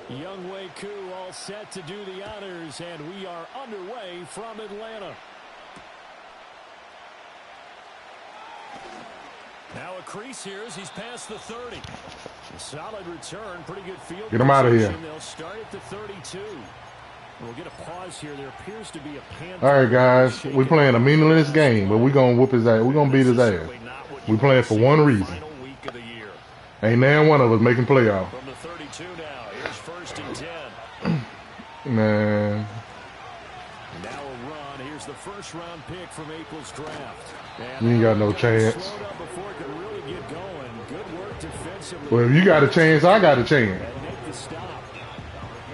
Young Wei Koo all set to do the honors, and we are underway from Atlanta. Now a crease here as he's past the 30. A solid return, pretty good field. Get him out of here. They'll start at the 32. We'll get a pause here. There appears to be a pan. All right, guys, we're playing a meaningless game, but we're gonna whoop his ass. We're gonna beat his ass. We're playing for one reason. Ain't nan one of us making playoffs. From the 32 now, here's 1st and 10. Man. Now a run. Here's the first-round pick from April's draft. You ain't got no chance. Before it could really get going. Good work defensively. Well, if you got a chance, I got a chance. And make the stop.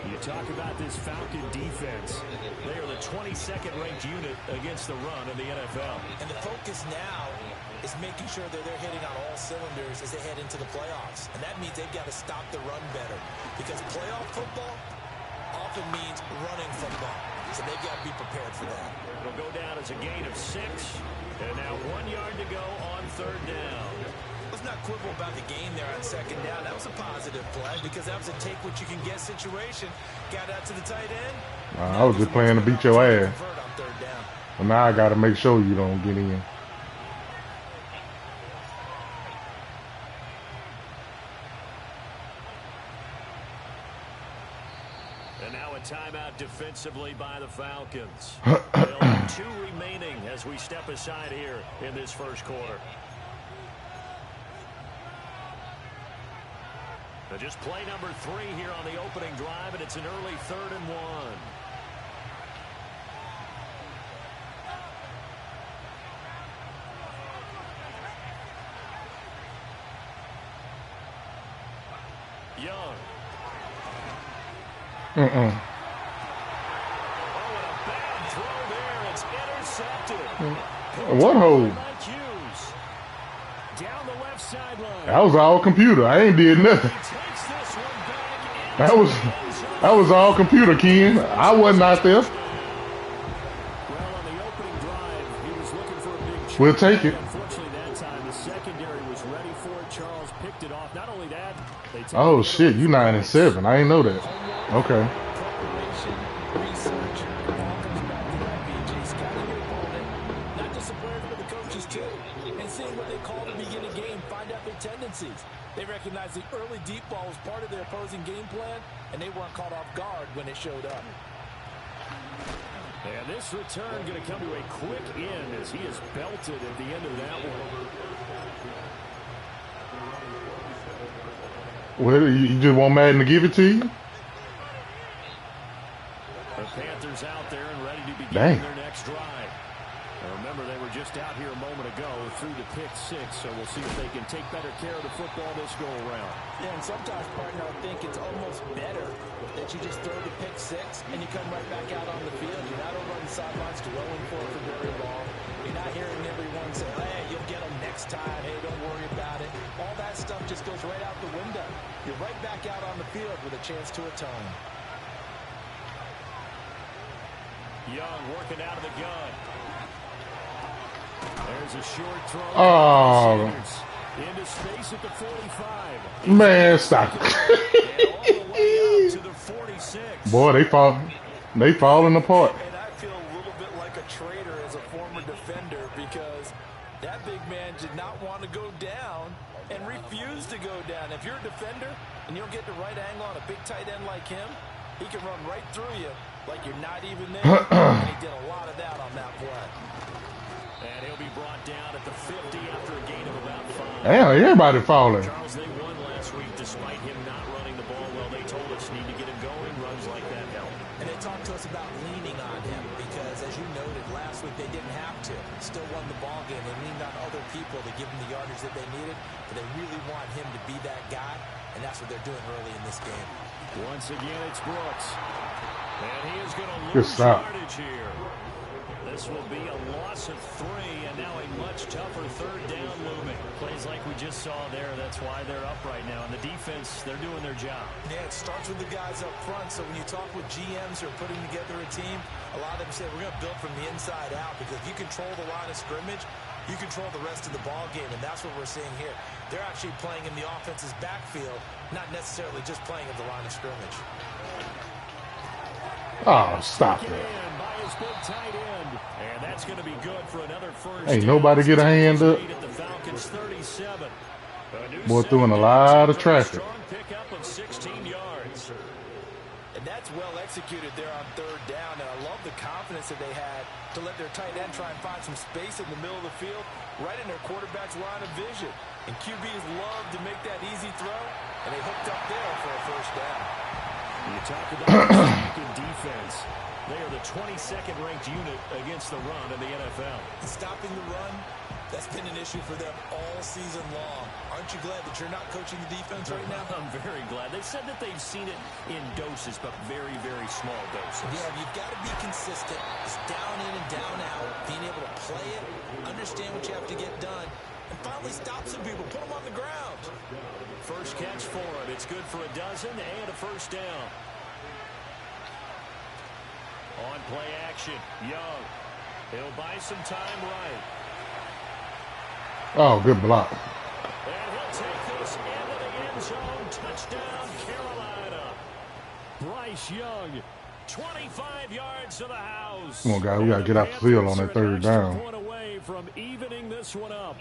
You talk about this Falcon defense. They are the 22nd ranked unit against the run in the NFL. And the focus now is making sure that they're hitting on all cylinders as they head into the playoffs. And that means they've got to stop the run better. Because playoff football often means running football. So they've got to be prepared for that. It'll go down as a gain of 6. And now 1 yard to go on 3rd down. Let's not quibble about the gain there on 2nd down. That was a positive play because that was a take-what-you-can-get situation. Got out to the tight end. I was just playing to beat your ass. Well, now I got to make sure you don't get in. And now a timeout defensively by the Falcons. They'll have 2 remaining as we step aside here in this first quarter. So just play number 3 here on the opening drive, and it's an early 3rd and 1. Young. Oh, and a bad throw there. It's intercepted. What hole? Down the left sideline. That was all computer. I ain't did nothing. That was all computer, Ken. I wasn't out there. Well, on the opening drive, he was looking for a big We'll take it. Unfortunately, that time the secondary was ready for it. Charles picked it off. Not only that, they Oh shit, you 9 and 7. I ain't know that. Okay. Preparation, research, it all comes back to that, BJ. Scouting your opponent, not just the players, but the coaches too. And seeing what they call to begin a game, find out their tendencies. They recognized the early deep ball was part of their opposing game plan, and they weren't caught off guard when it showed up. And this return going to come to a quick end as he is belted at the end of that one. Well, you just want Madden to give it to you? The Panthers out there and ready to begin their next drive. Now remember, they were just out here a moment ago through the pick 6, so we'll see if they can take better care of the football this go around. Yeah, and sometimes, partner, I think it's almost better that you just throw the pick 6 and you come right back out on the field. You're not over on the sidelines throwing for very long. You're not hearing everyone say, hey, you'll get them next time. Hey, don't worry about it. All that stuff just goes right out the window. You're right back out on the field with a chance to atone. Young working out of the gun. There's a short throw. Oh. Into space at the 45. Man, stop it. All the way out to the 46. Boy, they falling apart. And I feel a little bit like a traitor as a former defender because that big man did not want to go down and refused to go down. If you're a defender and you don't get the right angle on a big tight end like him, he can run right through you like you're not even there. And he did a lot of that on that play. And he'll be brought down at the 50 after a gain of about 5. Damn, everybody falling. Charles, they won last week despite him not running the ball well. They told us need to get him going. Runs like that help. And they talked to us about leaning on him because, as you noted, last week they didn't have to. Still won the ball game. They leaned on other people to give them the yardage that they needed. But they really want him to be that guy, and that's what they're doing early in this game. Once again, it's Brooks. And he is going to Good lose stop. yardage here. This will be a loss of 3, and now a much tougher 3rd down looming. Plays like we just saw there, that's why they're up right now. And the defense, they're doing their job. Yeah, it starts with the guys up front. So when you talk with GMs who are putting together a team, a lot of them say we're going to build from the inside out because if you control the line of scrimmage, you control the rest of the ball game, and that's what we're seeing here. They're actually playing in the offense's backfield, not necessarily just playing at the line of scrimmage. Oh, stop that. By his big tight end. And that's going to be good for another first. Ain't nobody get a hand up. The Falcons 37. Boy, throwing a lot of traffic. Strong pickup of 16 yards. And that's well executed there on third down. And I love the confidence that they had to let their tight end try and find some space in the middle of the field, right in their quarterback's line of vision. And QBs love to make that easy throw, and they hooked up there for a first down. You talk about the second defense. They are the 22nd ranked unit against the run in the NFL. Stopping the run, that's been an issue for them all season long. Aren't you glad that you're not coaching the defense right now? I'm very glad. They said that they've seen it in doses, but very, very small doses. Yeah, you've got to be consistent. It's down in and down out. Being able to play it, understand what you have to get done, and finally stop some people. Put them on the ground. First catch for him. It's good for a dozen and a first down. On play action, Young. He'll buy some time right. Oh, good block. And he'll take this into the end zone. Touchdown, Carolina. Bryce Young, 25 yards to the house. Come on, guys. We got to get out the field on that third down. One away from evening this one up.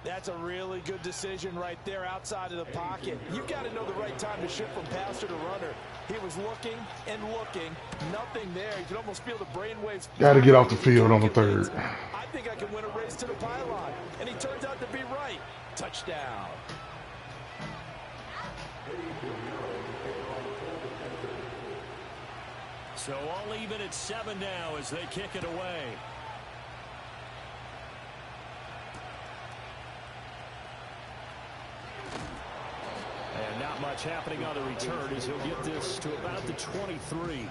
That's a really good decision right there outside of the pocket. You've got to know the right time to shift from passer to runner. He was looking and looking. Nothing there. You can almost feel the brainwaves. Got to get off the field on the third. I think I can win a race to the pylon. And he turns out to be right. Touchdown. So all even at 7 now as they kick it away. And not much happening on the return as he'll get this to about the 23.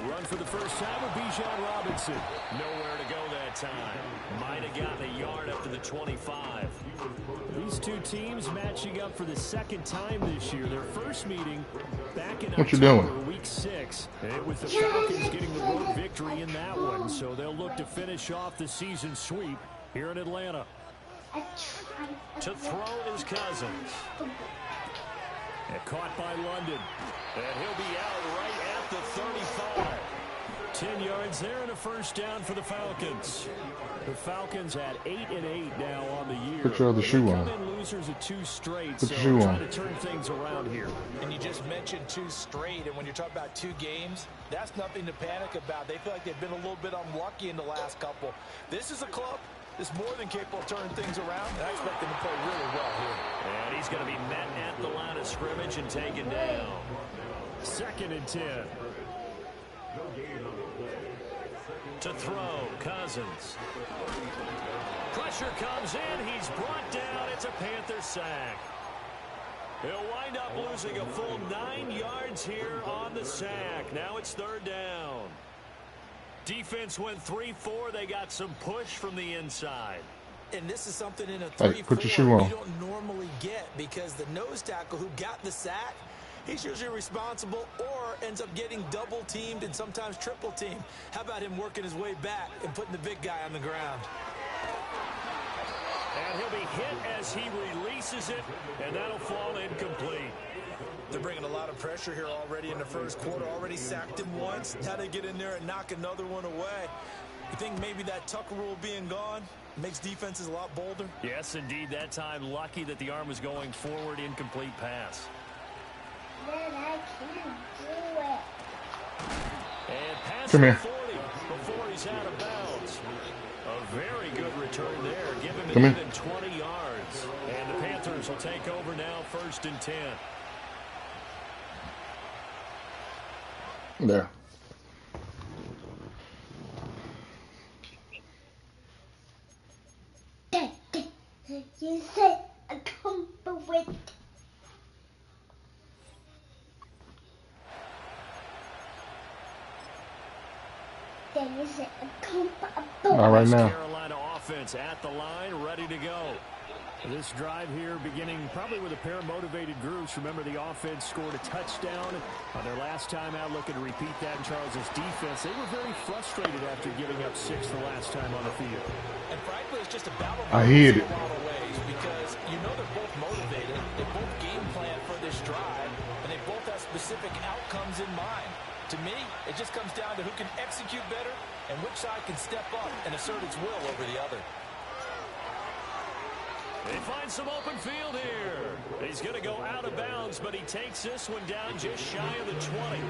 Run for the first time with Bijan Robinson. Nowhere to go that time. Might have gotten a yard up to the 25. These two teams matching up for the second time this year. Their first meeting back in October, week 6. With the Falcons getting the road victory in that one. So they'll look to finish off the season sweep here in Atlanta. To throw is Cousins. And caught by London. And he'll be out right at the 35. 10 yards there and a first down for the Falcons. The Falcons at 8-8 now on the year. Put your other shoe on. Losers of 2 straight. Put your shoe on. Trying to turn things around here. And you just mentioned 2 straight, and when you're talking about 2 games, that's nothing to panic about. They feel like they've been a little bit unlucky in the last couple. This is a club that's more than capable of turning things around, and I expect them to play really well here. And he's going to be met at the line of scrimmage and taken down. 2nd and 10. To throw, Cousins. Pressure comes in. He's brought down. It's a Panther sack. He'll wind up losing a full 9 yards here on the sack. Now it's 3rd down. Defense went 3-4. They got some push from the inside. And this is something in a 3-4 put your shoe on. you don't normally get, because the nose tackle who got the sack, he's usually responsible or ends up getting double teamed and sometimes triple teamed. How about him working his way back and putting the big guy on the ground? And he'll be hit as he releases it, and that'll fall incomplete. They're bringing a lot of pressure here already in the first quarter. Already sacked him once. Now they get in there and knock another one away. You think maybe that Tucker rule being gone makes defenses a lot bolder? Yes, indeed. That time, lucky that the arm was going forward. Incomplete pass. Then I can't do it. And pass Come here. 40 before he's out of bounds. A very good return there. Give him Come an here. even 20 yards. And the Panthers will take over now, 1st and 10. There. You said I come with. Not right now. Carolina offense at the line, ready to go. This drive here beginning probably with a pair of motivated groups. Remember, the offense scored a touchdown on their last time out, looking to repeat that in Charles's defense. They were very frustrated after giving up 6 the last time on the field. And frankly, it's just a battle I hit it. in a lot of ways because you know they're both motivated. They both game plan for this drive, and they both have specific outcomes in mind. To me, it just comes down to who can execute better and which side can step up and assert its will over the other. They find some open field here. He's going to go out of bounds, but he takes this one down just shy of the 20.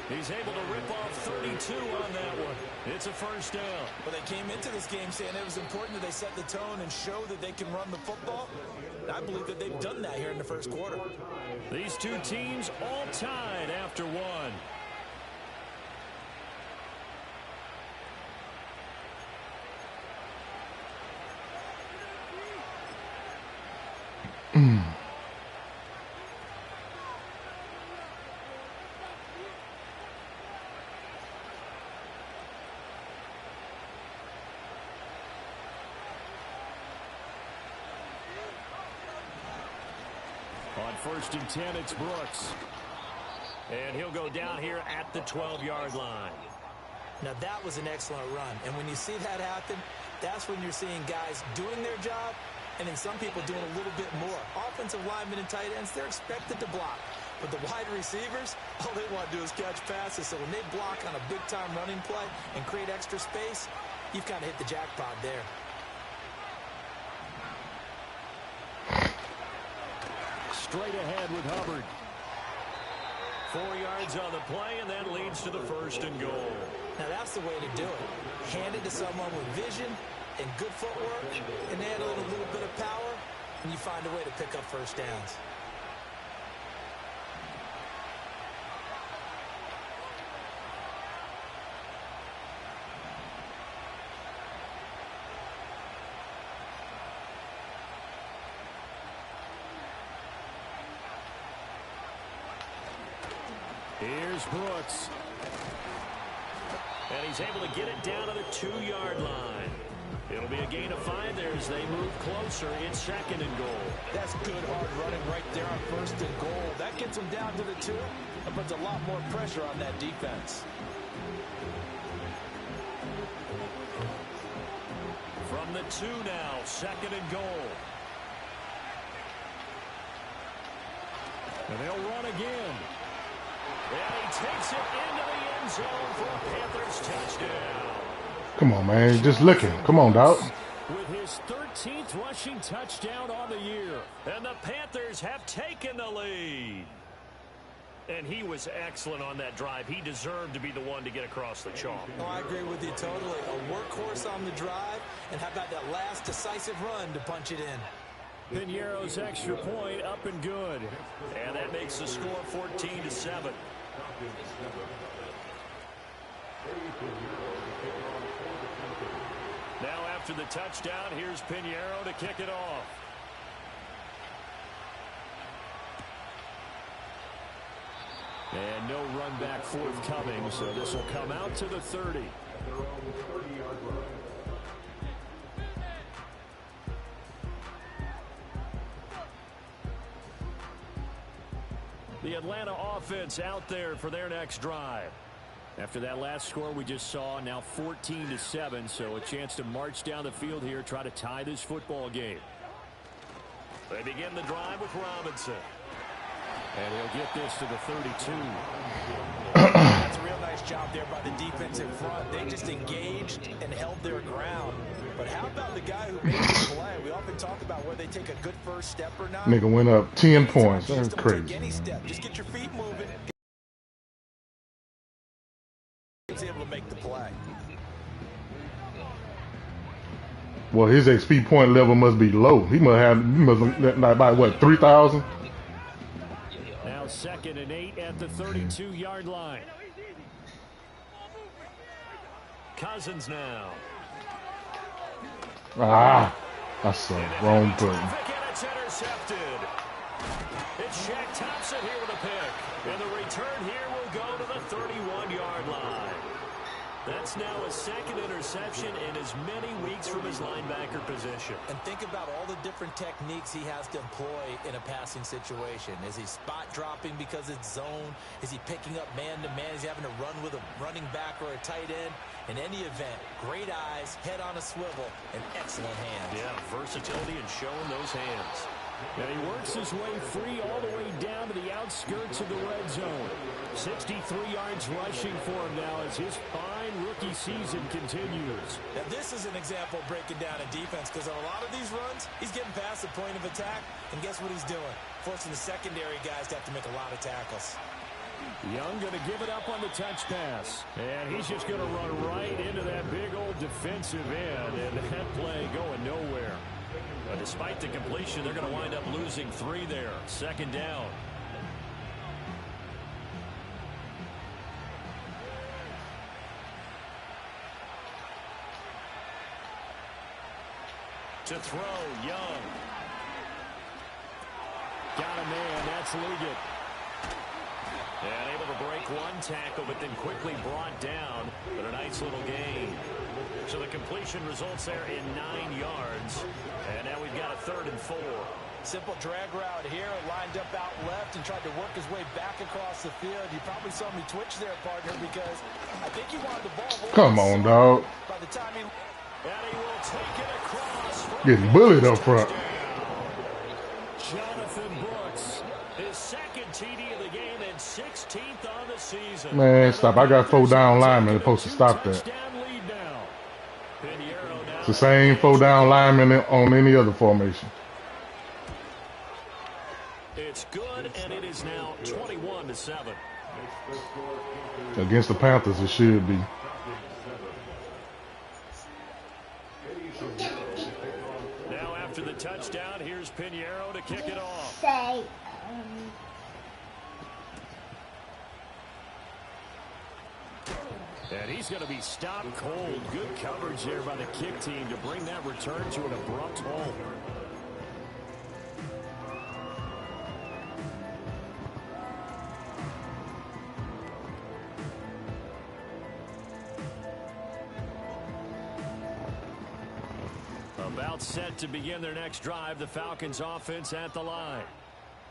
He's able to rip off 32 on that one. It's a first down. Well, they came into this game saying it was important that they set the tone and show that they can run the football. I believe that they've done that here in the first quarter. These two teams all tied after one. On 1st and 10, it's Brooks. And he'll go down here at the 12-yard line. Now, that was an excellent run. And when you see that happen, that's when you're seeing guys doing their job and then some people doing a little bit more. Offensive linemen and tight ends, they're expected to block. But the wide receivers, all they want to do is catch passes. So when they block on a big-time running play and create extra space, you've kind of hit the jackpot there. Straight ahead with Hubbard. 4 yards on the play, and that leads to the 1st and goal. Now, that's the way to do it. Hand it to someone with vision and good footwork, and add a little bit of power, and you find a way to pick up first downs. Here's Brooks. And he's able to get it down to the 2-yard line. It'll be a gain of 5 there as they move closer. It's 2nd and goal. That's good hard running right there on 1st and goal. That gets them down to the 2 and puts a lot more pressure on that defense. From the 2 now, 2nd and goal. And they'll run again. And he takes it into the end zone for a Panthers touchdown. Come on, man. Just looking. Come on, dog. With his 13th rushing touchdown on the year. And the Panthers have taken the lead. And he was excellent on that drive. He deserved to be the one to get across the chalk. Oh, I agree with you totally. A workhorse on the drive. And how about that last decisive run to punch it in? Piñeiro's extra point up and good. And that makes the score 14-7. Now after the touchdown, here's Piñeiro to kick it off. And no run back forthcoming, so this will come out to the 30. The Atlanta offense out there for their next drive. After that last score we just saw, now 14-7, so a chance to march down the field here, try to tie this football game. They begin the drive with Robinson. And he'll get this to the 32. That's a real nice job there by the defense in front. They just engaged and held their ground. But how about the guy who made the play? We often talk about whether they take a good first step or not. Nigga went up 10 points. That's crazy. Take any step. Just get your feet moving. He's able to make the play. Well, his XP point level must be low. He must have like about what, 3,000? Now 2nd and 8 at the 32-yard line. Cousins now. Ah, that's a wrong button. And it's intercepted. It's Shaq Thompson here with a pick. And the return here will go to the 31-yard line. That's now a second interception in as many weeks from his linebacker position. And think about all the different techniques he has to employ in a passing situation. Is he spot dropping because it's zone? Is he picking up man-to-man? Is he having to run with a running back or a tight end? In any event, great eyes, head on a swivel, and excellent hands. Yeah, versatility and showing those hands. And he works his way free all the way down to the outskirts of the red zone. 63 yards rushing for him now as his fine rookie season continues. Now this is an example of breaking down a defense, because on a lot of these runs, he's getting past the point of attack, and guess what he's doing? Forcing the secondary guys to have to make a lot of tackles. Young going to give it up on the touch pass. And he's just going to run right into that big old defensive end, and that play going nowhere. But despite the completion, they're going to wind up losing 3 there. Second down. To throw, Young. Got a man, that's Liggett. And able to break one tackle, but then quickly brought down. But a nice little gain. So the completion results there in 9 yards. And now we've got a 3rd and 4. Simple drag route here, lined up out left and tried to work his way back across the field. You probably saw me twitch there, partner, because I think he wanted the ball. Come on, dog. By the time he... And he will take it across. Getting bullied up front. Jonathan Brooks, his 2nd TD of the game and 16th on the season. Man, stop. I got 4 down linemen. They're supposed to stop that. It's the same 4 down linemen on any other formation. It's good, and it is now 21-7. Against the Panthers, it should be. Now after the touchdown, here's Pinheiro to kick it off. And he's going to be stopped cold. Good coverage there by the kick team to bring that return to an abrupt halt. About set to begin their next drive, the Falcons offense at the line.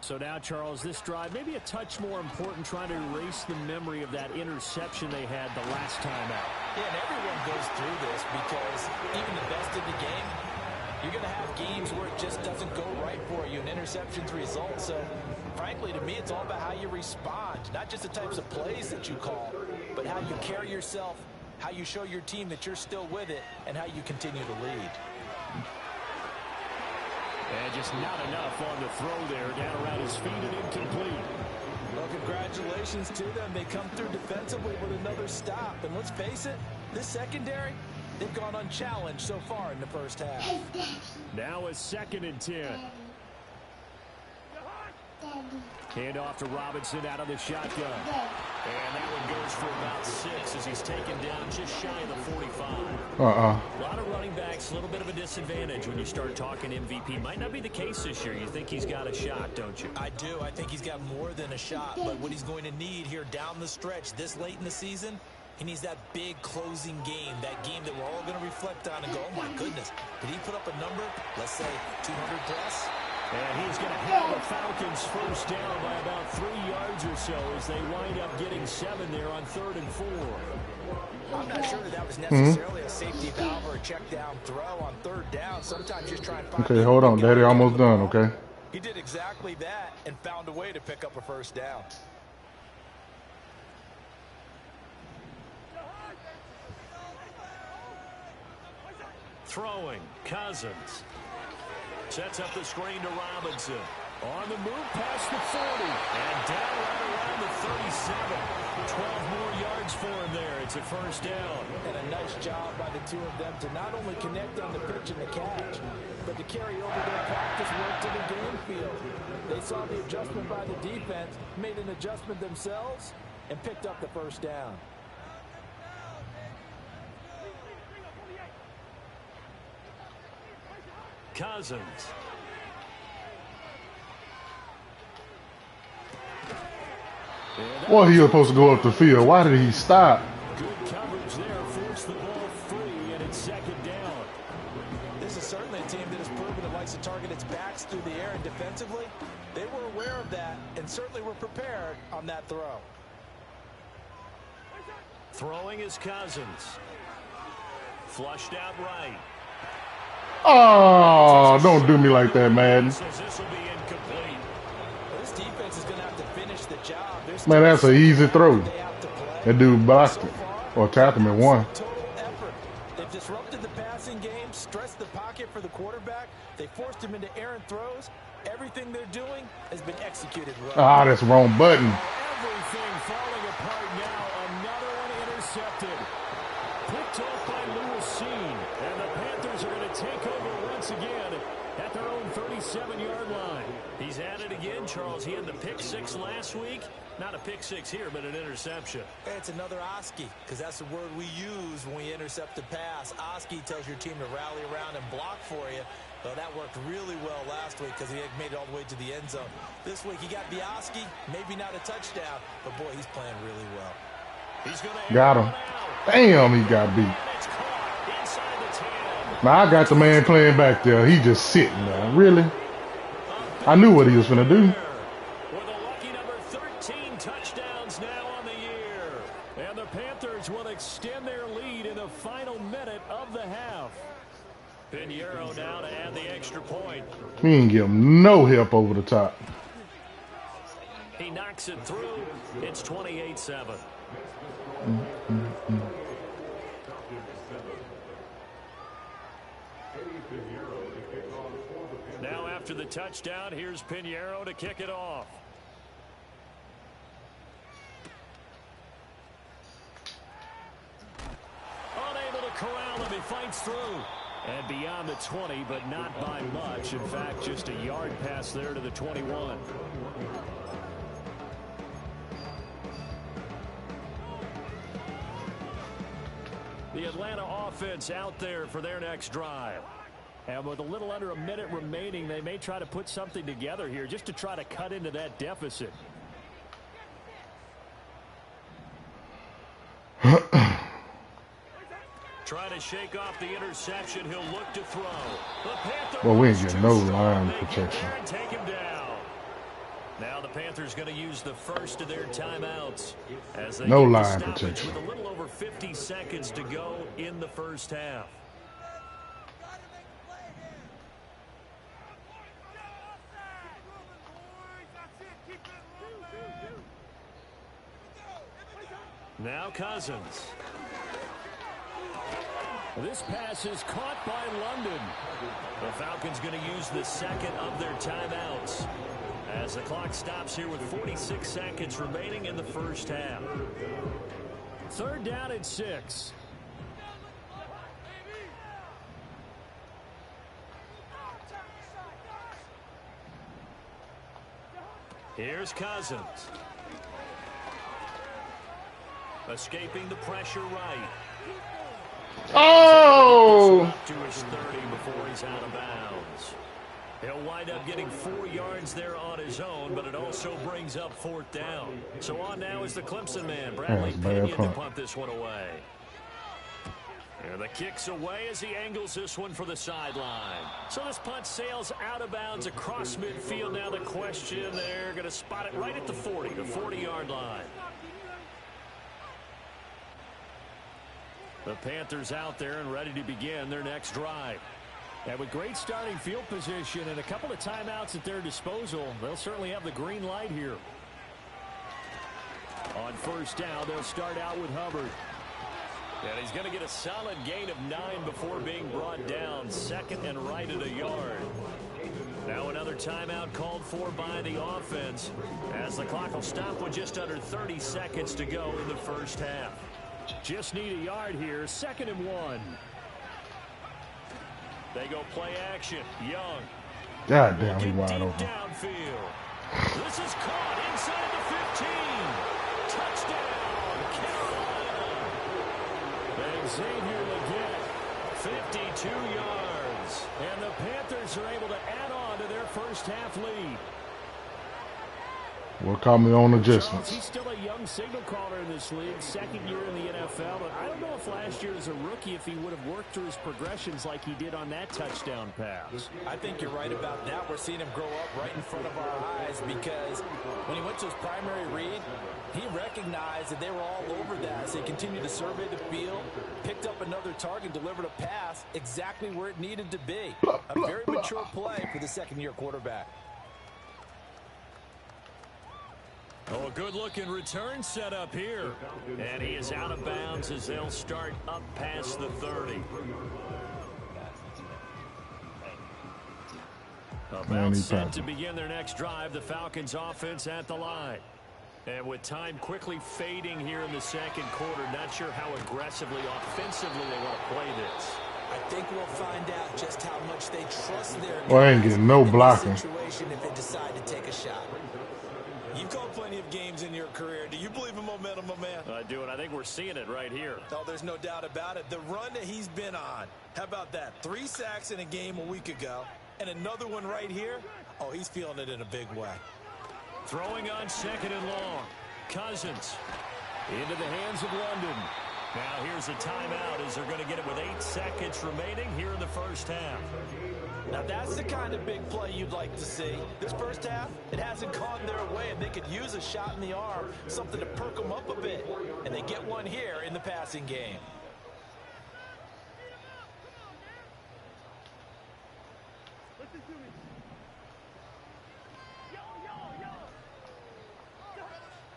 So now, Charles, this drive maybe a touch more important, trying to erase the memory of that interception they had the last time out. Yeah, and everyone goes through this, because even the best in the game, you're going to have games where it just doesn't go right for you, and interceptions result. So, frankly, to me, it's all about how you respond, not just the types of plays that you call, but how you carry yourself, how you show your team that you're still with it, and how you continue to lead. And just not enough on the throw there, down around his feet and incomplete. Well, congratulations to them. They come through defensively with another stop. And let's face it, this secondary, they've gone unchallenged so far in the first half. Now a 2nd and 10. Hand off to Robinson out of the shotgun. And that one goes for about 6 as he's taken down just shy of the 45. A lot of running backs, a little bit of a disadvantage when you start talking MVP. Might not be the case this year. You think he's got a shot, don't you? I do. I think he's got more than a shot. But what he's going to need here down the stretch this late in the season, he needs that big closing game, that game that we're all going to reflect on and go, oh, my goodness, did he put up a number, let's say 200 plus? And he's going to have the Falcons first down by about 3 yards or so as they wind up getting 7 there on 3rd and 4. I'm not sure that was necessarily a safety valve or a check down throw on 3rd down. Sometimes just try and find... Okay, hold on. Daddy almost done, okay? He did exactly that and found a way to pick up a first down. Throwing, Cousins. Sets up the screen to Robinson. On the move past the 40. And down right around the 37. 12 more yards for him there. It's a first down. And a nice job by the two of them to not only connect on the pitch and the catch, but to carry over their practice work to the game field. They saw the adjustment by the defense, made an adjustment themselves, and picked up the first down. Cousins. Well, he was supposed to go up the field. Why did he stop? Good coverage there defensively, they were aware of that and certainly were prepared on that throw. Throwing is Cousins. Flushed out right. Oh, don't do me like that, Madden. This will be incomplete. This defense is going to have to finish the job. Man, that's an easy throw. That dude blocked it or tapped him at one. Total effort. They've disrupted the passing game, stressed the pocket for the quarterback. They forced him into errant throws. Everything they're doing has been executed well. Ah, that's the wrong button. Everything falling apart now. Another one intercepted. Picked off by Lewis. And the Panthers are going to take over once again at their own 37-yard line. He's at it again, Charles. He had the pick six last week. Not a pick six here, but an interception. It's another Oski, because that's the word we use when we intercept a pass. Oski tells your team to rally around and block for you. Well, that worked really well last week because he had made it all the way to the end zone. This week he got the Oski, maybe not a touchdown, but boy, he's playing really well. He's gonna got him. Damn, he got beat. Now I got the man playing back there. He just sitting there. Really? I knew what he was going to do. With a lucky number 13 touchdowns now on the year. And the Panthers will extend their lead in the final minute of the half. Pinheiro now to add the extra point. He didn't give him no help over the top. He knocks it through. It's 28-7. Now after the touchdown, here's Pinheiro to kick it off. Unable to corral him, he fights through. And beyond the 20, but not by much. In fact, just a yard pass there to the 21. The Atlanta offense out there for their next drive. And with a little under a minute remaining, they may try to put something together here just to try to cut into that deficit. Trying to shake off the interception. He'll look to throw. Well, we ain't getting no line protection. Take him down. Now the Panthers going to use the first of their timeouts. As they no line protection. With a little over 50 seconds to go in the first half. Now Cousins. This pass is caught by London. The Falcons going to use the second of their timeouts as the clock stops here with 46 seconds remaining in the first half. Third down and 6. Here's Cousins. Escaping the pressure right. Oh! Up to his 30 before he's out of bounds. He'll wind up getting 4 yards there on his own, but it also brings up fourth down. So on now is the Clemson man, Bradley Pinion, to punt this one away. And the kick's away as he angles this one for the sideline. So this punt sails out of bounds across midfield. Now the question, they're going to spot it right at the 40, the 40-yard line. The Panthers out there and ready to begin their next drive. And with great starting field position and a couple of timeouts at their disposal, they'll certainly have the green light here. On first down, they'll start out with Hubbard. And he's going to get a solid gain of 9 before being brought down. Second and right at a yard. Now another timeout called for by the offense as the clock will stop with just under 30 seconds to go in the first half. Just need a yard here. Second and 1. They go play action. Young. God damn, he wide open. Downfield. This is caught inside the 15. Touchdown, Carolina. And Xavier Legette, 52 yards. And the Panthers are able to add on to their first half lead. Well, call me on Charles, adjustments. he's still a young signal caller in this league, second year in the NFL. But I don't know if last year as a rookie, if he would have worked through his progressions like he did on that touchdown pass. I think you're right about that. We're seeing him grow up right in front of our eyes because when he went to his primary read, he recognized that they were all over that. So he continued to survey the field, picked up another target, delivered a pass exactly where it needed to be. A very mature play for the second-year quarterback. Oh, a good-looking return set up here. And he is out of bounds as they'll start up past the 30. About set to begin their next drive, the Falcons offense at the line. And with time quickly fading here in the second quarter, not sure how aggressively, offensively they want to play this. I think we'll find out just how much they trust their guys. Well, I ain't getting no blocking. Situation if they decide to take a shot. You've called plenty of games in your career. Do you believe in momentum, my man? I do, and I think we're seeing it right here. Oh, there's no doubt about it. The run that he's been on. How about that? 3 sacks in a game a week ago, and another one right here. Oh, he's feeling it in a big way. Throwing on second and long. Cousins into the hands of London. Now here's a timeout as they're going to get it with 8 seconds remaining here in the first half. Now that's the kind of big play you'd like to see. This first half, it hasn't gone their way, and they could use a shot in the arm, something to perk them up a bit. And they get one here in the passing game.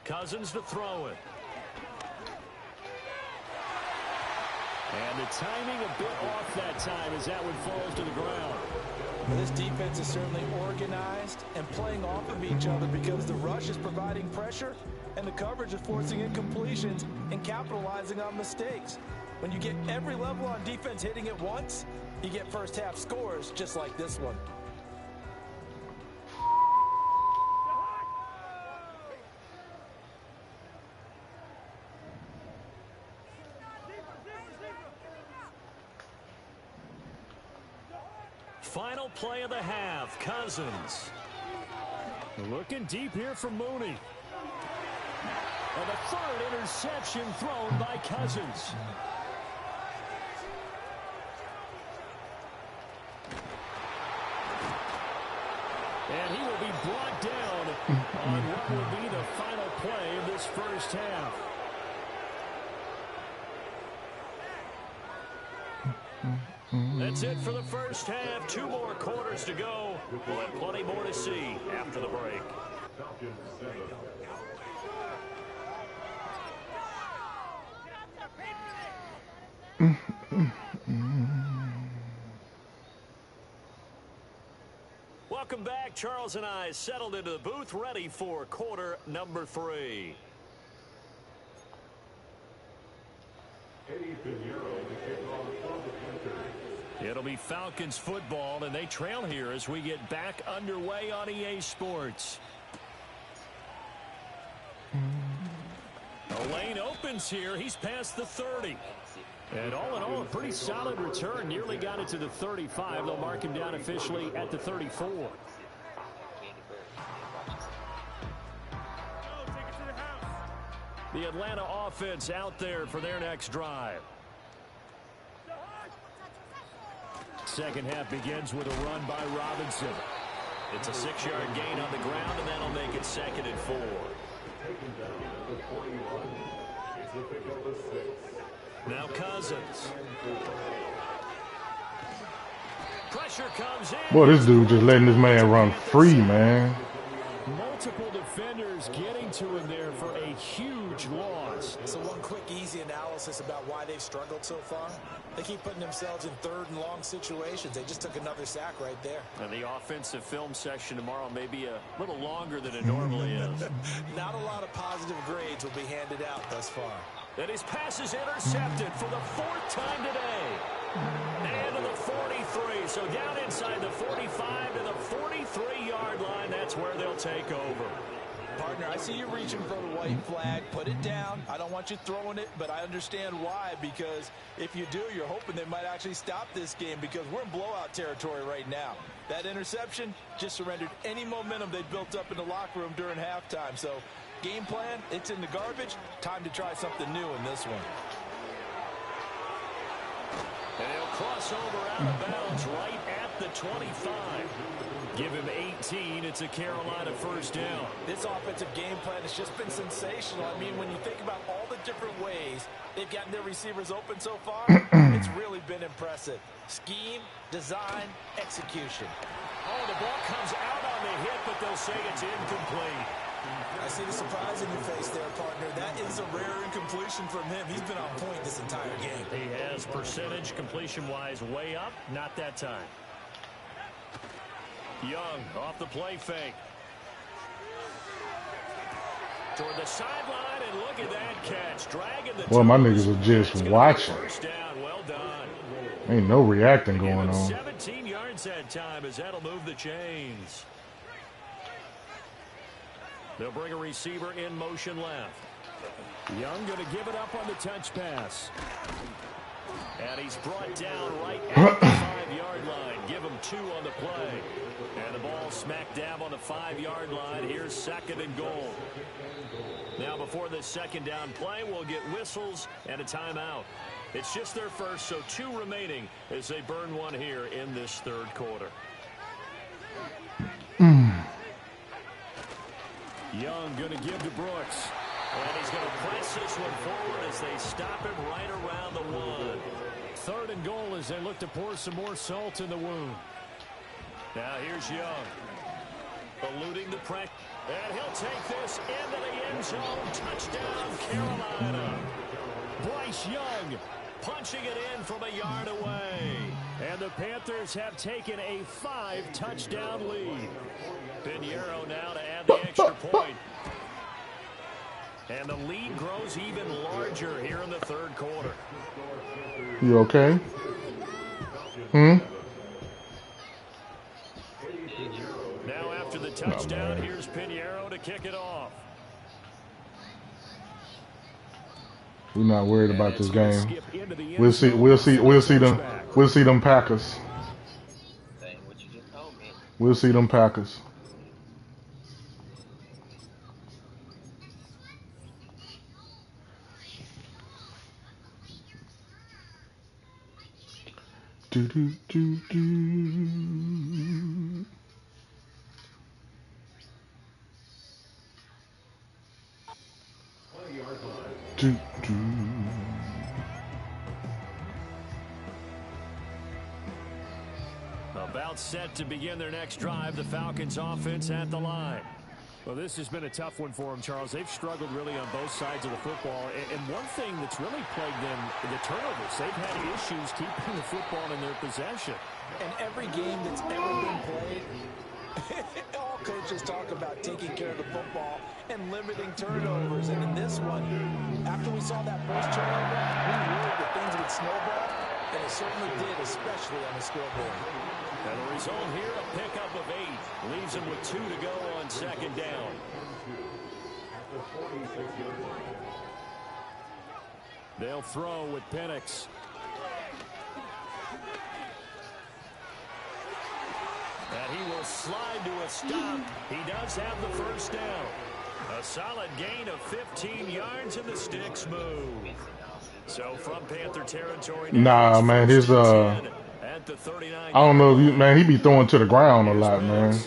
Cousins to throw it. And the timing a bit off that time as that one falls to the ground. Well, this defense is certainly organized and playing off of each other because the rush is providing pressure and the coverage is forcing incompletions and capitalizing on mistakes. When you get every level on defense hitting at once, you get first half scores just like this one. Final play of the half, Cousins. Looking deep here from Mooney. And the third interception thrown by Cousins. And he will be brought down on what will be the final play of this first half. That's it for the first half. 2 more quarters to go. We'll have plenty more to see after the break. Welcome back. Charles and I settled into the booth, ready for quarter number 3. It'll be Falcons football, and they trail here as we get back underway on EA Sports. The lane opens here. He's past the 30. And all in all, a pretty solid return. Nearly got it to the 35. They'll mark him down officially at the 34. The Atlanta offense out there for their next drive. Second half begins with a run by Robinson. It's a 6-yard gain on the ground, and that'll make it 2nd and 4. Now Cousins. Pressure comes in. Boy, this dude just letting this man run free, man. Multiple defenders getting to him there for a huge loss. So one quick, easy analysis about why they've struggled so far. They keep putting themselves in 3rd and long situations. They just took another sack right there. And the offensive film session tomorrow may be a little longer than it normally is. Not a lot of positive grades will be handed out thus far. And his pass is intercepted for the 4th time today. And to the 43. So down inside the 45 to the 43-yard line. That's where they'll take over. Partner, I see you reaching for the white flag. Put it down. I don't want you throwing it, but I understand why, because if you do, you're hoping they might actually stop this game, because we're in blowout territory right now. That interception just surrendered any momentum they built up in the locker room during halftime. So game plan, it's in the garbage. Time to try something new in this one. And he'll cross over out of bounds right at the 25. Give him 18. It's a Carolina first down. This offensive game plan has just been sensational. I mean, when you think about all the different ways they've gotten their receivers open so far, it's really been impressive. Scheme, design, execution. Oh, the ball comes out on the hit, but they'll say it's incomplete. I see the surprise in your face there, partner. That is a rare incompletion from him. He's been on point this entire game. He has percentage completion-wise way up. Not that time. Young off the play fake. Toward the sideline, and look at that catch. Dragging the Well, my niggas are just watching. First down. Well done. Ain't no reacting going on. 17 yards that time, as that'll move the chains. They'll bring a receiver in motion left. Young going to give it up on the touch pass. And he's brought down right at the 5-yard line. Give him 2 on the play. And the ball smack dab on the 5-yard line. Here's 2nd and goal. Now before this second down play, we'll get whistles and a timeout. It's just their first, so 2 remaining as they burn one here in this third quarter. Young going to give to Brooks. And he's going to press this one forward as they stop him right around the 1. 3rd and goal as they look to pour some more salt in the wound. Now here's Young. Eluding the pressure. And he'll take this into the end zone. Touchdown, Carolina. Bryce Young punching it in from a yard away. And the Panthers have taken a 5-touchdown lead. Pinheiro now to add the extra point. And the lead grows even larger here in the third quarter. You okay? Now after the touchdown, here's Pinheiro to kick it off. We're not worried about this game. We'll see them Packers. We'll see them Packers. Do do do do. Do do. About set to begin their next drive, the Falcons offense at the line. Well, this has been a tough one for them, Charles. They've struggled really on both sides of the football. And one thing that's really plagued them, the turnovers. They've had issues keeping the football in their possession. And every game that's ever been played, all coaches talk about taking care of the football and limiting turnovers. And in this one, after we saw that first turnover, we knew that things would snowball. And it certainly did, especially on the scoreboard. And the result here, a pickup of 8. Leaves them with 2 to go on second down. They'll throw with Penix. And he will slide to a stop. He does have the first down. A solid gain of 15 yards and the sticks move. So from Panther territory. Nah, man, his at the 39. I don't know if you, man, he be throwing to the ground a lot, man.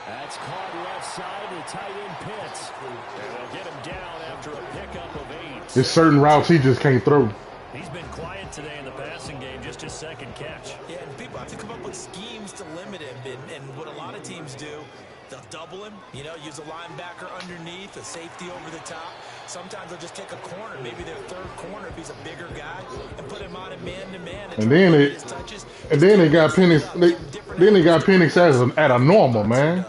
That's caught left side to tight end Pitts. And they'll get him down after a pickup of 8. There's certain routes he just can't throw. He's been quiet today in the passing game, just his second catch. Yeah, and people have to come up with schemes to limit him. And what a lot of teams do, they'll double him, you know, use a linebacker underneath, a safety over the top. Sometimes they'll just take a corner, maybe their third corner if he's a bigger guy, and put him on a man-to-man. And then they got Penix at a normal, man.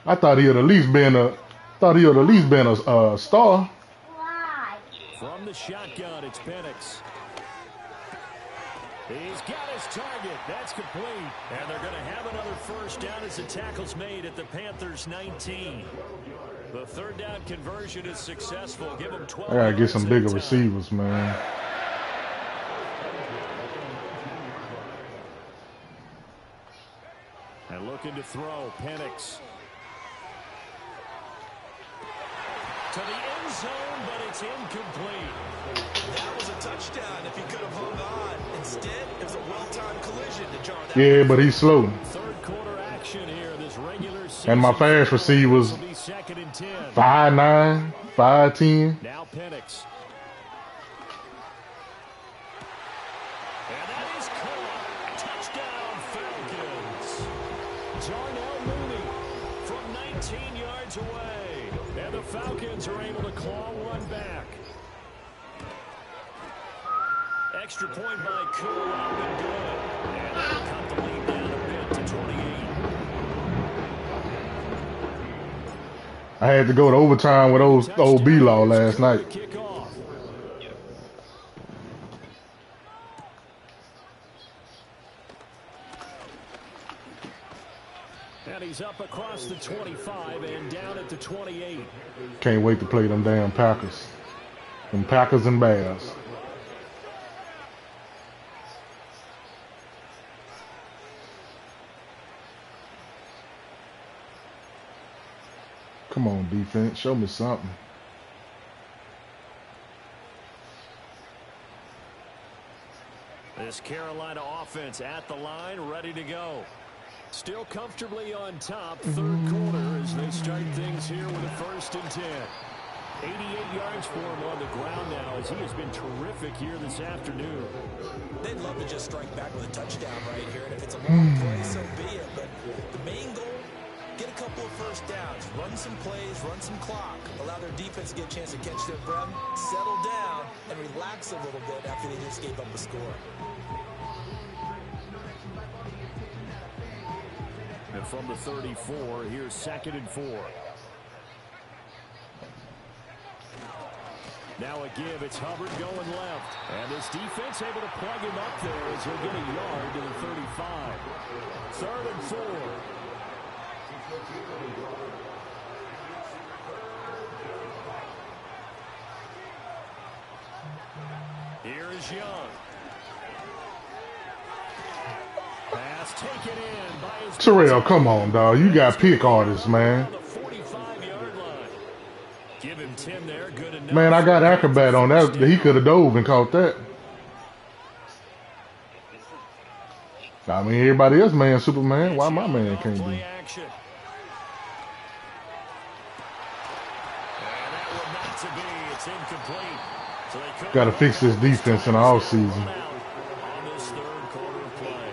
I thought he would at least been a star. From the shotgun, it's Penix. He's got his target. That's complete. And they're going to have another first down as the tackle's made at the Panthers' 19. The third down conversion is successful. Give them 12. I gotta get some bigger receivers, man. And looking to throw, Penix. To the end zone, but it's incomplete. That was a touchdown if he could have hung on. Instead, it was a well-timed collision to jar that. Yeah, but he's slow. Third quarter action here. This regular season. And my fast receivers, 5'9", 5'10". Now Penix. And that is caught. Touchdown, Falcons. Darnell Mooney from 19 yards away. And the Falcons are able to claw one back. Extra point by Koo up and good. And they'll cut the lead down a bit to 28. I had to go to overtime with old B-Law last night. And he's up across the 25 and down at the 28. Can't wait to play them damn Packers. Them Packers and Bears. Come on, defense. Show me something. This Carolina offense at the line, ready to go. Still comfortably on top, third quarter as they start things here with a 1st and 10. 88 yards for him on the ground now as he has been terrific here this afternoon. They'd love to just strike back with a touchdown right here, and if it's a long play, so be it. But the main goal, get a couple of first downs, run some plays, run some clock, allow their defense to get a chance to catch their breath, settle down, and relax a little bit after they just gave up the score. And from the 34, here's 2nd and 4. Now a give, it's Hubbard going left. And this defense able to plug him up there as he'll get a yard to the 35. 3rd and 4. Here is Young. Pass taken in by his... Terrell, come on, dog. You got pick artists, man. The 45-yard line. Give him 10 there, good enough. Man, I got Acrobat on that. He could have dove and caught that. I mean, everybody else, man, Superman. Why my man can't do? Got to fix this defense in the offseason.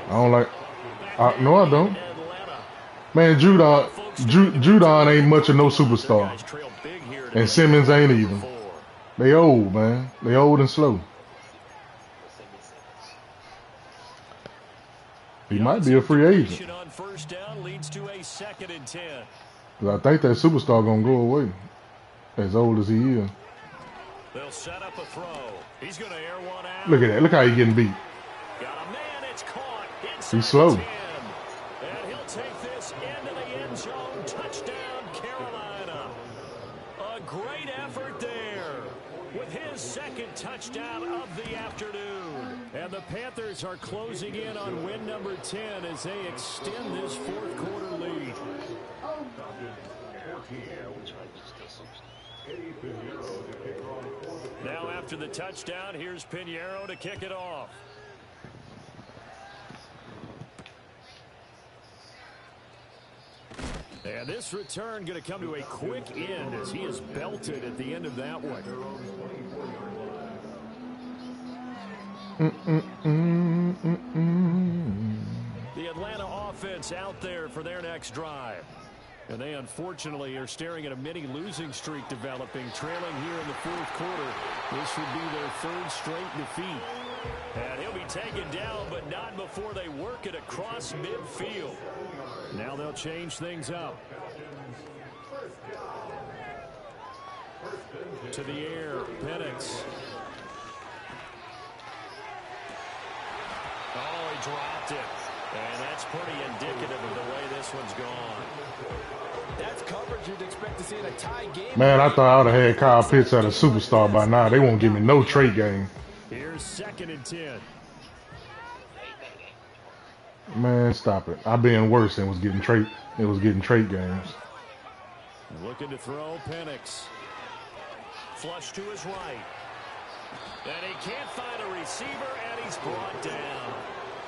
I don't like. No, I don't. Man, Judon ain't much of no superstar, and Simmons ain't either. They old, man. They old and slow. He might be a free agent. Cause I think that superstar gonna go away. As old as he is. They'll set up a throw. He's gonna air one out. Look at that. Look how he getting beat. Got a man, it's caught. He's slow. And he'll take this into the end zone. Touchdown, Carolina. A great effort there with his 2nd touchdown of the afternoon. And the Panthers are closing in on win number 10 as they extend this 4th quarter lead. Now after the touchdown, here's Pinheiro to kick it off. And this return going to come to a quick end as he is belted at the end of that one. The Atlanta offense out there for their next drive. And they unfortunately are staring at a mini losing streak developing, trailing here in the 4th quarter. This would be their 3rd straight defeat. And he'll be taken down, but not before they work it across midfield. Now they'll change things up. To the air, Penix. Oh, he dropped it. And that's pretty indicative of the way this one's gone. That's coverage you'd expect to see in a tie game. Man, I thought I would have had Kyle Pitts at a superstar by now. They won't give me no trade game. Here's 2nd and 10. Man, stop it. I've been worse and was getting trade. It was getting trade games. Looking to throw, Penix. Flush to his right. And he can't find a receiver, and he's brought down.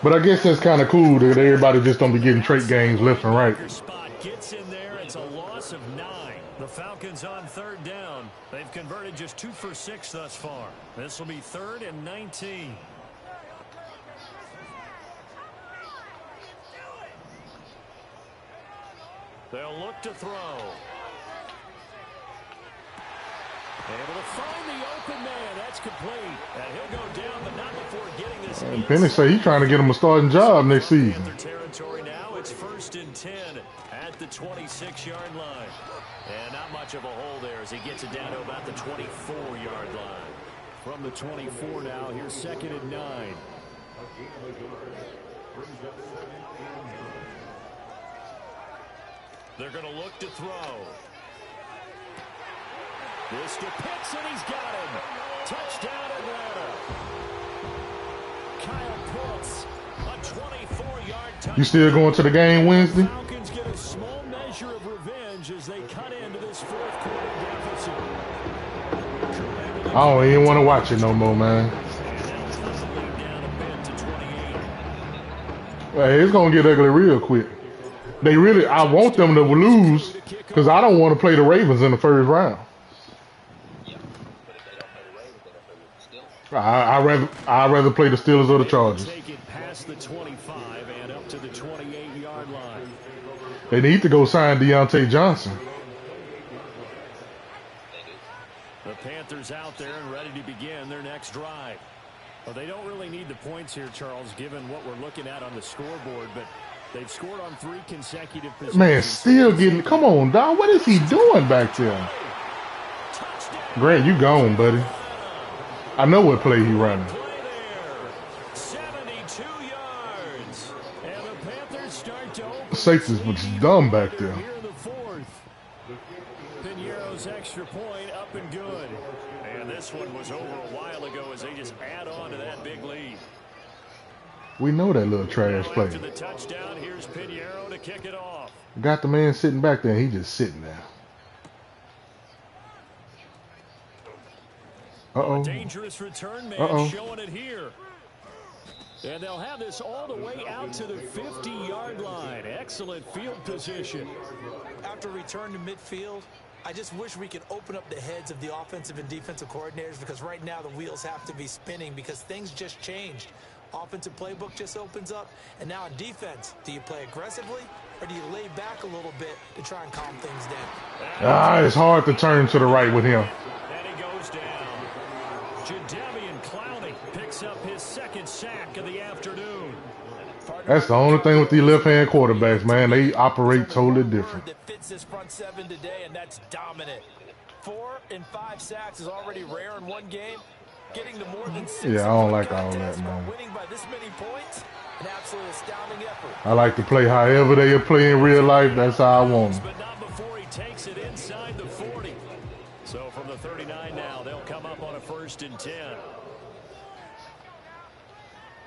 But I guess that's kind of cool that everybody just don't be getting trade games left and right. Spot gets in there. It's a loss of 9. The Falcons on 3rd down. They've converted just 2 for 6 thus far. This will be 3rd and 19. They'll look to throw. Able to find the open man. That's complete. And he'll go down, but not before getting this. And Penny say he's trying to get him a starting job next season. Territory now. It's 1st and 10 at the 26-yard line. And not much of a hole there as he gets it down to about the 24-yard line. From the 24 now, here's 2nd and 9. They're going to look to throw. This to Pitts, and he's got him. Touchdown, Atlanta. Kyle Pitts, a 24-yard touchdown. You still going to the game Wednesday? Falcons get a small measure of revenge as they cut into this 4th quarter deficit. I don't even want to watch it no more, man. Hey, it's going to get ugly real quick. I want them to lose because I don't want to play the Ravens in the 1st round. I'd rather play the Steelers or the Chargers. Take it past the 25 and up to the 28-yard line. They need to go sign Deontay Johnson. The Panthers out there and ready to begin their next drive. Well, they don't really need the points here, Charles, given what we're looking at on the scoreboard, but they've scored on 3 consecutive possessions. Man, still getting... Come on, dog. What is he doing back there? Grant, you gone, buddy. I know what play he running. 72 yards. And the Panthers start to open. Safety's was dumb back there. Here in the 4th. Piñeiro's extra point up and good. And this one was over a while ago as they just add on to that big lead. We know that little trash Now play. after the touchdown, here's Piñeiro to kick it off. Got the man sitting back there. He just sitting there. Uh-oh. Dangerous return man showing it here. And they'll have this all the way out to the 50-yard line. Excellent field position. After return to midfield, I just wish we could open up the heads of the offensive and defensive coordinators because right now the wheels have to be spinning because things just changed. Offensive playbook just opens up. And now on defense, do you play aggressively or do you lay back a little bit to try and calm things down? It's hard to turn to the right with him. And he goes down. Jadeveon Clowney picks up his 2nd sack of the afternoon. That's the only thing with these left-hand quarterbacks, man. They operate totally different. That fits this front 7 today, and that's dominant. 4 and 5 sacks is already rare in one game. Getting to more than 6. Yeah, I don't like all that, man. Winning by this many points, an absolutely astounding effort. I like to play however they play in real life. That's how I want them. But not before he takes it inside the 40. So from the 39 now, they'll come up on a 1st and 10.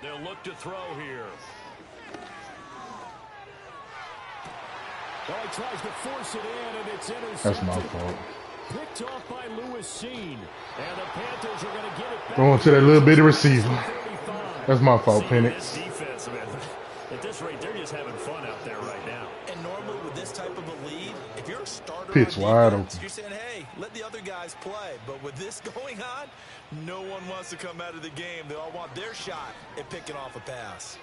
They'll look to throw here. Well, he tries to force it in, and it's intercepted. That's my fault. Picked off by Lewis Seen. And the Panthers are going to get it back. Going to that little bitty receiver. That's my fault, Penix. This defense, man, at this rate, they're just having fun out there right now. And normally with this type of a lead, if you're a starter Pitch on wide defense, open. you're saying, hey, let the other guys play. But with this going on, no one wants to come out of the game. They all want their shot at picking off a pass.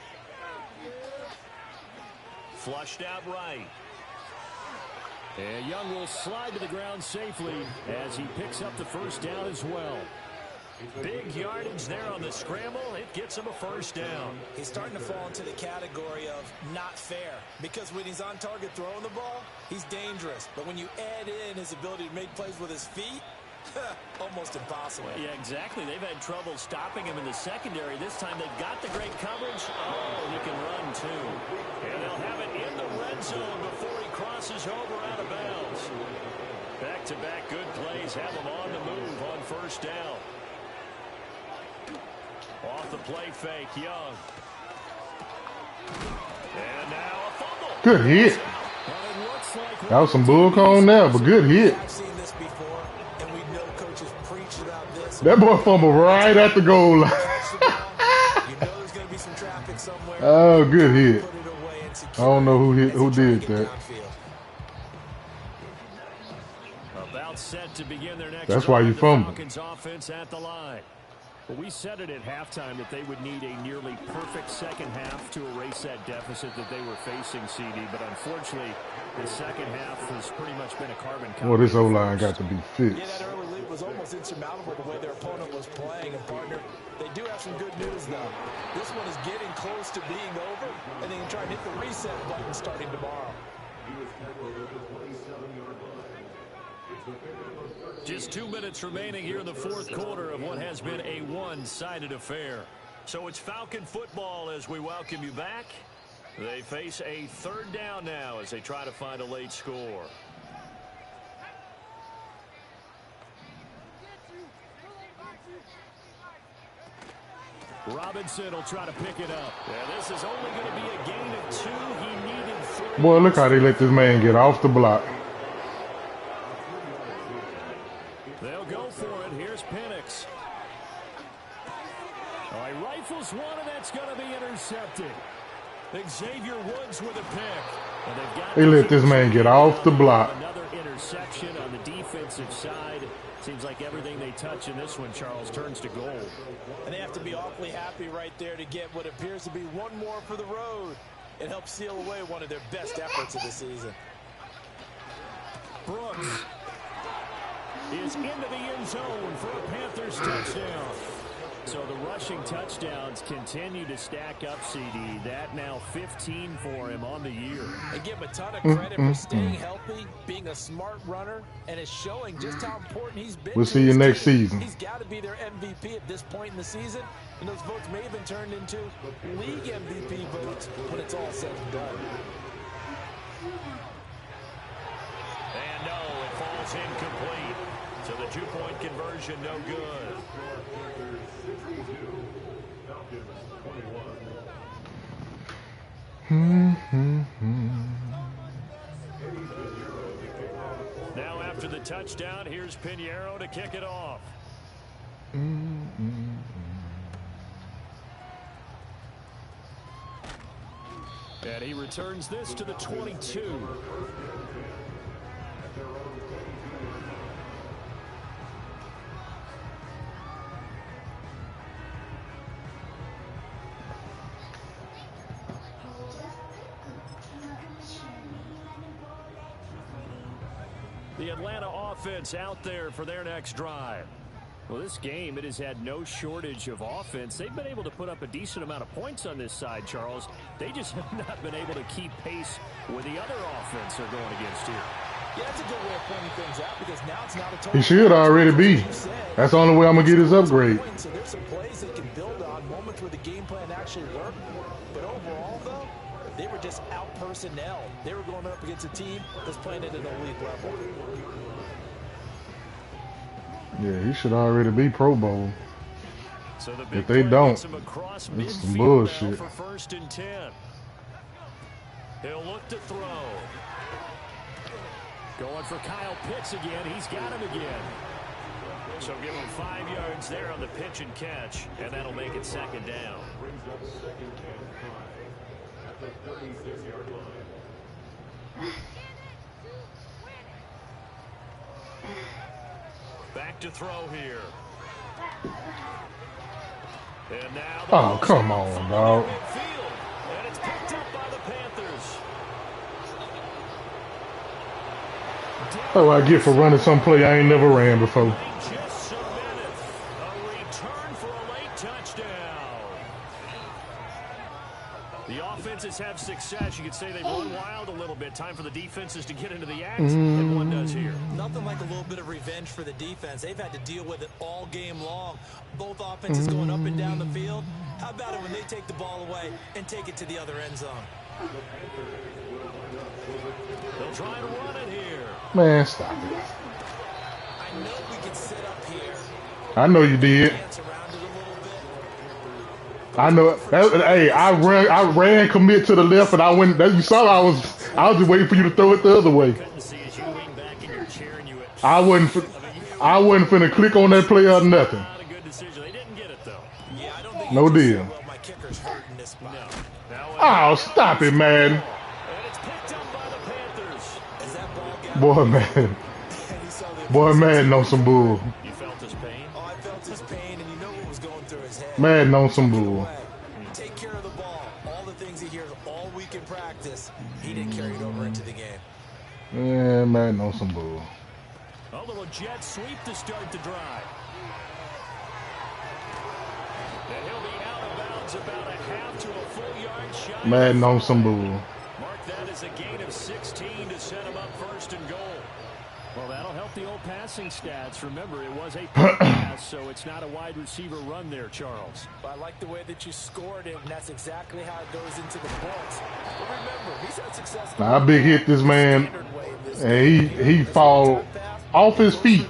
Flushed out right. And Young will slide to the ground safely as he picks up the 1st down as well. Big yardage there on the scramble. It gets him a 1st down. He's starting to fall into the category of not fair because when he's on target throwing the ball, he's dangerous. But when you add in his ability to make plays with his feet, Almost impossible. Yeah, exactly. They've had trouble stopping him in the secondary. This time they've got the great coverage. Oh, he can run, too. And they'll have it in the red zone before he crosses over out of bounds. Back-to-back good plays have him on the move on first down. Off the play fake, Young. And now a fumble. Good hit. That was some bull cone there, but good hit. I've seen this before, and we know coaches preach about this. That boy fumbled right at the goal line. You know there's going to be some traffic somewhere. Oh, good hit. Put it away and I secure don't know it who as they try did to get that. downfield. About set to begin their next That's why you drive. The fumbled. Falcons offense at the line. Well, we said it at halftime that they would need a nearly perfect second half to erase that deficit that they were facing, CD. But unfortunately, the second half has pretty much been a carbon copy. Well, this O-line got to be fixed. Yeah, that early lead was almost insurmountable the way their opponent was playing. And, partner, they do have some good news, though. This one is getting close to being over, and they can try and hit the reset button starting tomorrow. Just 2 minutes remaining here in the fourth quarter of what has been a one-sided affair. So it's Falcon football as we welcome you back. They face a third down now as they try to find a late score. Robinson will try to pick it up. Yeah, this is only going to be a gain of 2. He needed 3. Boy, look how they let this man get off the block. They'll go for it. Here's Penix. All right, rifles one, and that's going to be intercepted. Xavier Woods with a pick. And they've got They let this man get off the block. Another interception on the defensive side. Seems like everything they touch in this one, Charles, turns to gold. And they have to be awfully happy right there to get what appears to be one more for the road. It helps seal away one of their best efforts of the season. Brooks is into the end zone for a Panthers touchdown. So the rushing touchdowns continue to stack up, CD. That now 15 for him on the year. And give him a ton of credit for staying healthy, being a smart runner, and it's showing just how important he's been. We'll see you next season. He's got to be their MVP at this point in the season, and those votes may have been turned into league MVP votes when it's all said and done. And no, it falls incomplete. So the two-point conversion no good. Now after the touchdown, here's Pinheiro to kick it off. And he returns this to the 22. The Atlanta offense out there for their next drive. Well, this game, it has had no shortage of offense. They've been able to put up a decent amount of points on this side, Charles. They just have not been able to keep pace with the other offense they're going against here. Yeah, that's a good way of pointing things out because now it's not a total. He should already be. That's the only way I'm going to get his upgrade. So there's some plays they can build on, moments where the game plan actually worked. But overall, though, they were just out personnel. They were going up against a team that's playing at an elite level. Yeah, he should already be Pro Bowl. So the If they don't, it's some bullshit. For 1st and 10. He'll look to throw. Going for Kyle Pitts again. He's got him again. So give him 5 yards there on the pitch and catch, and that'll make it 2nd down. Back to throw here. And now Oh, come on, dog. And it's picked up by the Panthers. Oh, I get for running some play I ain't never ran before. Just submitted. A return for a late touchdown. The offense offenses have success, you could say they've run wild a little bit. Time for the defenses to get into the act, and one does here. Nothing like a little bit of revenge for the defense. They've had to deal with it all game long. Both offenses going up and down the field. How about it when they take the ball away and take it to the other end zone? They'll try to run it here. Man, stop it. I know we could sit up here. I know you did. Dance around it a little bit. I know. Hey, I ran commit to the left, and I went. You saw I was just waiting for you to throw it the other way. I wasn't finna click on that play or nothing. Not a good decision. They didn't get it though. Yeah, I don't think No deal. well, my kicker's hurt in this spot. Oh, stop it, man. And it's picked up by the Panthers. Is that ball gap? Boy, man. Boy, Madden on some bull. You felt his pain? Oh, I felt his pain, and you know what was going through his head. Madden on some bull. Take care of the ball. All the things he hears all week in practice, he didn't carry it over into the game. Yeah, Madden on some bull. A little jet sweep to start the drive. And he'll be out of bounds about a half to a full yard shy. Madden on some bull. Mark that as a gain of 16 to set him up first and goal. Well, that'll help the old passing stats. Remember, it was a pass, so it's not a wide receiver run there, Charles. I like the way that you scored it, and that's exactly how it goes into the books. But remember, he's had success. Now, I big hit this man, and he fall off his feet,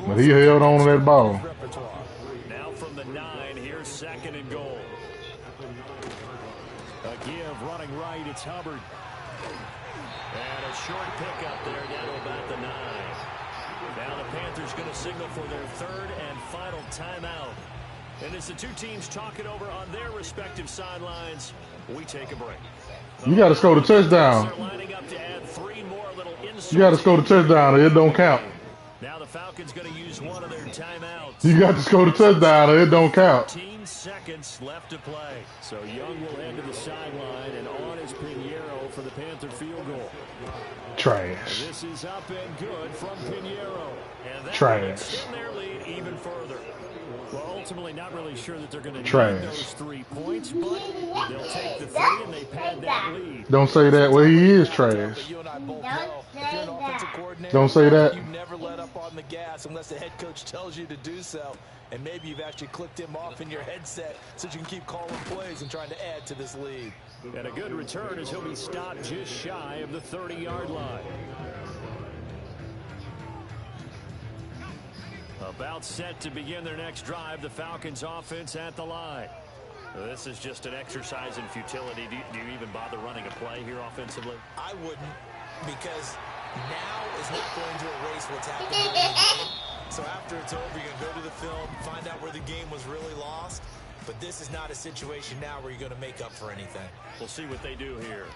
but he held on to that ball. Now from the 9, here's second and goal. A give running right, it's Hubbard. And a short pickup there down to about the 9. Now the Panthers going to signal for their third and final timeout. And as the two teams talk it over on their respective sidelines, we take a break. You got to score the touchdown. You got to score the touchdown, or it don't count. Now the Falcons going to use one of their timeouts. You got to score the touchdown, or it don't count. 15 seconds left to play. So Young will head to the sideline, and on is Pinheiro for the Panther field goal. Trash. This is up and good from Pinheiro. And that Trash. will extend their lead even further. Well, ultimately, not really sure that they're going to need those 3 points, but they'll take the 3 and they pad that lead. Don't say that. Well, he is trash. You and I both know, if you're an offensive coordinator, Don't say that. you never let up on the gas unless the head coach tells you to do so. And maybe you've actually clicked him off in your headset so you can keep calling plays and trying to add to this lead. And a good return as he'll be stopped just shy of the 30-yard line. About set to begin their next drive, the Falcons offense at the line. This is just an exercise in futility. Do you even bother running a play here offensively? I wouldn't, because now is not going to erase what's happened in the game. So after it's over, you're going to go to the film, find out where the game was really lost. But this is not a situation now where you're going to make up for anything. We'll see what they do here.